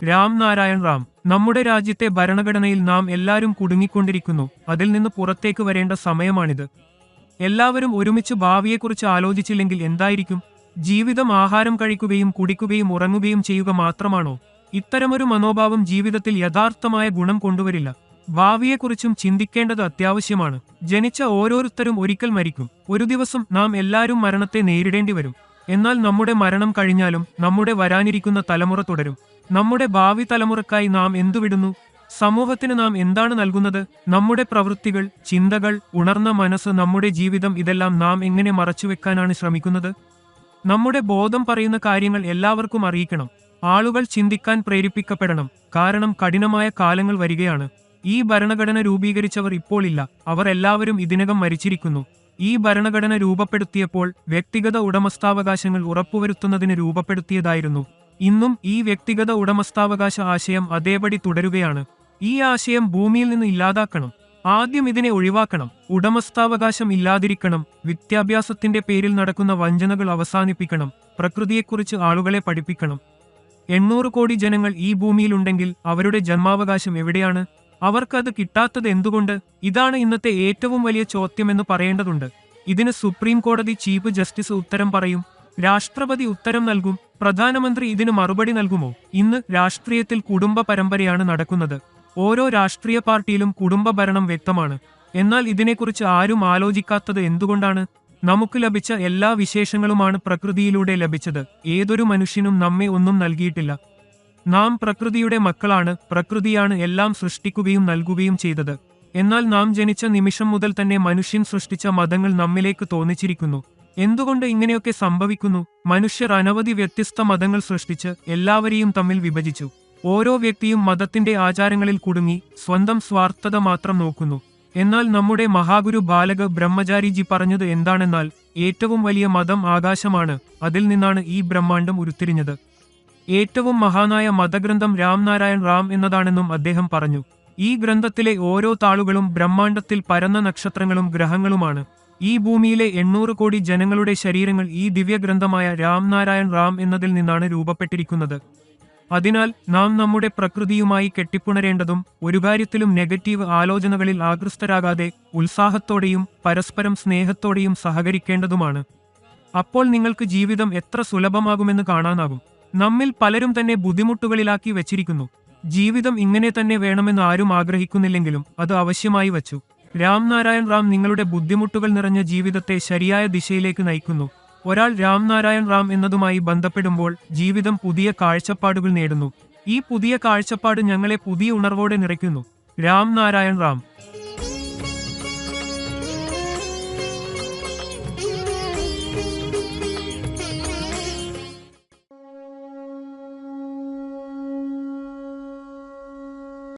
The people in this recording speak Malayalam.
രാം നാരായൺ റാം. നമ്മുടെ രാജ്യത്തെ ഭരണഘടനയിൽ നാം എല്ലാവരും കുടുങ്ങിക്കൊണ്ടിരിക്കുന്നു. അതിൽ നിന്ന് പുറത്തേക്ക് വരേണ്ട സമയമാണിത്. എല്ലാവരും ഒരുമിച്ച് ഭാവിയെക്കുറിച്ച് ആലോചിച്ചില്ലെങ്കിൽ എന്തായിരിക്കും? ജീവിതം ആഹാരം കഴിക്കുകയും കുടിക്കുകയും ഉറങ്ങുകയും ചെയ്യുക മാത്രമാണോ? ഇത്തരമൊരു മനോഭാവം ജീവിതത്തിൽ യഥാർത്ഥമായ ഗുണം കൊണ്ടുവരില്ല. ഭാവിയെക്കുറിച്ചും ചിന്തിക്കേണ്ടത് അത്യാവശ്യമാണ്. ജനിച്ച ഓരോരുത്തരും ഒരിക്കൽ മരിക്കും. ഒരു ദിവസം നാം എല്ലാവരും മരണത്തെ നേരിടേണ്ടി വരും. എന്നാൽ നമ്മുടെ മരണം കഴിഞ്ഞാലും നമ്മുടെ വരാനിരിക്കുന്ന തലമുറ തുടരും. നമ്മുടെ ഭാവി തലമുറക്കായി നാം എന്തു വിടുന്നു? സമൂഹത്തിന് നാം എന്താണ് നൽകുന്നത്? നമ്മുടെ പ്രവൃത്തികൾ, ചിന്തകൾ, ഉണർന്ന മനസ്സ്, നമ്മുടെ ജീവിതം, ഇതെല്ലാം നാം എങ്ങനെ മറച്ചുവെക്കാനാണ് ശ്രമിക്കുന്നത്? നമ്മുടെ ബോധം പറയുന്ന കാര്യങ്ങൾ എല്ലാവർക്കും അറിയിക്കണം. ആളുകൾ ചിന്തിക്കാൻ പ്രേരിപ്പിക്കപ്പെടണം. കാരണം കഠിനമായ കാലങ്ങൾ വരികയാണ്. ഈ ഭരണഘടന രൂപീകരിച്ചവർ ഇപ്പോൾ ഇല്ല. അവർ എല്ലാവരും ഇതിനകം മരിച്ചിരിക്കുന്നു. ഈ ഭരണഘടന രൂപപ്പെടുത്തിയപ്പോൾ വ്യക്തിഗത ഉടമസ്ഥാവകാശങ്ങൾ ഉറപ്പുവരുത്തുന്നതിന് രൂപപ്പെടുത്തിയതായിരുന്നു. ഇന്നും ഈ വ്യക്തിഗത ഉടമസ്ഥാവകാശ ആശയം അതേപടി തുടരുകയാണ്. ഈ ആശയം ഭൂമിയിൽ നിന്ന് ഇല്ലാതാക്കണം. ആദ്യം ഇതിനെ ഒഴിവാക്കണം. ഉടമസ്ഥാവകാശം ഇല്ലാതിരിക്കണം. വിദ്യാഭ്യാസത്തിന്റെ പേരിൽ നടക്കുന്ന വഞ്ചനകൾ അവസാനിപ്പിക്കണം. പ്രകൃതിയെക്കുറിച്ച് ആളുകളെ പഠിപ്പിക്കണം. 800 കോടി ജനങ്ങൾ ഈ ഭൂമിയിലുണ്ടെങ്കിൽ അവരുടെ ജന്മാവകാശം എവിടെയാണ്? അവർക്കത് കിട്ടാത്തത് എന്തുകൊണ്ട്? ഇതാണ് ഇന്നത്തെ ഏറ്റവും വലിയ ചോദ്യമെന്ന് പറയേണ്ടതുണ്ട്. ഇതിന് സുപ്രീം കോടതി ചീഫ് ജസ്റ്റിസ് ഉത്തരം പറയും. രാഷ്ട്രപതി ഉത്തരം നൽകും. പ്രധാനമന്ത്രി ഇതിന് മറുപടി നൽകുമോ? ഇന്ന് രാഷ്ട്രീയത്തിൽ കുടുംബ പരമ്പരയാണ് നടക്കുന്നത്. ഓരോ രാഷ്ട്രീയ പാർട്ടിയിലും കുടുംബ ഭരണം വ്യക്തമാണ്. എന്നാൽ ഇതിനെക്കുറിച്ച് ആരും ആലോചിക്കാത്തത് എന്തുകൊണ്ടാണ്? നമുക്ക് ലഭിച്ച എല്ലാ വിശേഷങ്ങളുമാണ് പ്രകൃതിയിലൂടെ ലഭിച്ചത്. ഏതൊരു മനുഷ്യനും നമ്മെ ഒന്നും നൽകിയിട്ടില്ല. നാം പ്രകൃതിയുടെ മക്കളാണ്. പ്രകൃതിയാണ് എല്ലാം സൃഷ്ടിക്കുകയും നൽകുകയും ചെയ്തത്. എന്നാൽ നാം ജനിച്ച നിമിഷം മുതൽ തന്നെ മനുഷ്യൻ സൃഷ്ടിച്ച മതങ്ങൾ നമ്മിലേക്ക് തോന്നിച്ചിരിക്കുന്നു. എന്തുകൊണ്ട് ഇങ്ങനെയൊക്കെ സംഭവിക്കുന്നു? മനുഷ്യർ അനവധി വ്യത്യസ്ത മതങ്ങൾ സൃഷ്ടിച്ച് എല്ലാവരെയും തമ്മിൽ വിഭജിച്ചു. ഓരോ വ്യക്തിയും മതത്തിന്റെ ആചാരങ്ങളിൽ കുടുങ്ങി സ്വന്തം സ്വാർത്ഥത മാത്രം നോക്കുന്നു. എന്നാൽ നമ്മുടെ മഹാഗുരു ബാലക ബ്രഹ്മചാരിജി പറഞ്ഞത് എന്താണെന്നാൽ, ഏറ്റവും വലിയ മതം ആകാശമാണ്. അതിൽ നിന്നാണ് ഈ ബ്രഹ്മാണ്ടം ഉരുത്തിരിഞ്ഞത്. ഏറ്റവും മഹാനായ മതഗ്രന്ഥം രാം നാരായൺ റാം എന്നതാണെന്നും അദ്ദേഹം പറഞ്ഞു. ഈ ഗ്രന്ഥത്തിലെ ഓരോ താളുകളും ബ്രഹ്മാണ്ടത്തിൽ പരന്ന നക്ഷത്രങ്ങളും ഗ്രഹങ്ങളുമാണ്. ഈ ഭൂമിയിലെ 800 കോടി ജനങ്ങളുടെ ശരീരങ്ങൾ ഈ ദിവ്യഗ്രന്ഥമായ രാം നാരായൺ റാം എന്നതിൽ നിന്നാണ് രൂപപ്പെട്ടിരിക്കുന്നത്. അതിനാൽ നാം നമ്മുടെ പ്രകൃതിയുമായി കെട്ടിപ്പുണരേണ്ടതും ഒരു കാര്യത്തിലും നെഗറ്റീവ് ആലോചനകളിൽ ആകൃഷ്ടരാകാതെ ഉത്സാഹത്തോടെയും പരസ്പരം സ്നേഹത്തോടെയും സഹകരിക്കേണ്ടതുമാണ്. അപ്പോൾ നിങ്ങൾക്ക് ജീവിതം എത്ര സുലഭമാകുമെന്ന് കാണാനാകും. നമ്മിൽ പലരും തന്നെ ബുദ്ധിമുട്ടുകളിലാക്കി വച്ചിരിക്കുന്നു. ജീവിതം ഇങ്ങനെ തന്നെ വേണമെന്ന് ആരും ആഗ്രഹിക്കുന്നില്ലെങ്കിലും അത് ആവശ്യമായി വച്ചു. രാം നാരായൺ റാം നിങ്ങളുടെ ബുദ്ധിമുട്ടുകൾ നിറഞ്ഞ ജീവിതത്തെ ശരിയായ ദിശയിലേക്ക് നയിക്കുന്നു. ഒരാൾ രാം നാരായൺ റാം എന്നതുമായി ബന്ധപ്പെടുമ്പോൾ ജീവിതം പുതിയ കാഴ്ചപ്പാടുകൾ നേടുന്നു. ഈ പുതിയ കാഴ്ചപ്പാട് ഞങ്ങളെ പുതിയ ഉണർവോടെ നിറയ്ക്കുന്നു. രാം നാരായൺ റാം.